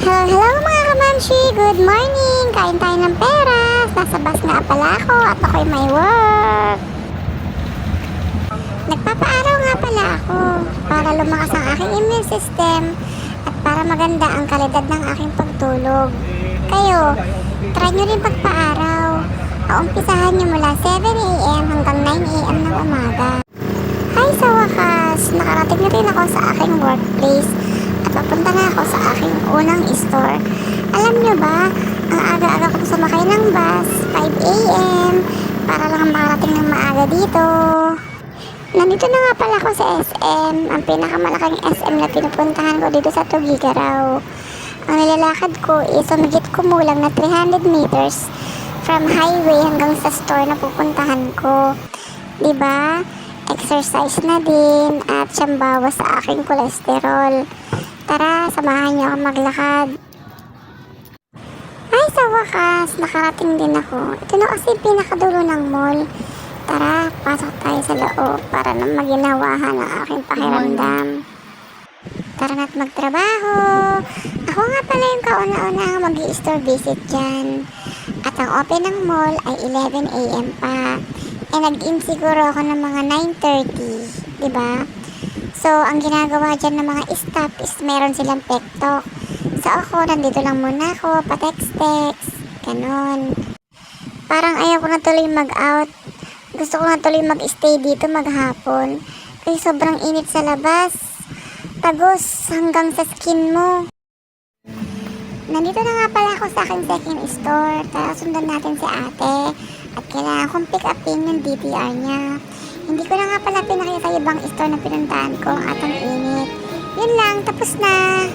Hello, hello mga kamanshi! Good morning! Kain tayo ng pera! Nasa bus nga pala ako at ako'y may work! Nagpapaaraw nga pala ako para lumakas ang aking immune system at para maganda ang kalidad ng aking pagtulog. Kayo, try nyo rin pagpaaraw. Paumpisahan nyo mula 7 a.m. hanggang 9 a.m. ng umaga. Hi, sa wakas! Nakarating na rin ako sa aking workplace at papunta na ako sa aking unang store. Alam nyo ba, ang aga-aga kong sumakay ng bus, 5 a.m. para lang makarating ng maaga dito. Nandito na nga pala ako sa SM, ang pinakamalaking SM na pinupuntahan ko dito sa Tugigaraw. Ang nilalakad ko is sumigit kumulang na 300 meters from highway hanggang sa store na pupuntahan ko. Diba? Exercise na din at siyang sa aking kolesterol. Tara, samahan niyo ako maglakad. Ay, sa wakas, nakarating din ako. Ito na kasi pinakadulo ng mall. Tara, pasok tayo sa loob para na maginawahan ang aking pakiramdam. Tara na't magtrabaho. Ako nga pala yung kauna-una ang mag-i-store visit dyan. At ang open ng mall ay 11 a.m. pa. Nag-in siguro ako ng mga 9:30, diba? So, ang ginagawa dyan ng mga staff is meron silang pektok. So, ako, nandito lang muna ako, pa-text-text, ganon. Parang ayaw ko na tuloy mag-out. Gusto ko na tuloy mag-stay dito maghapon. Kasi sobrang init sa labas. Tagos hanggang sa skin mo. Nandito na nga pala ako sa aking second store. Tara, sundan natin si ate. At kailangan kong pick upin yung DTR niya. Hindi ko na nga pala pinakita sa ibang store na pinuntahan ko at ang init. Yun lang, tapos na.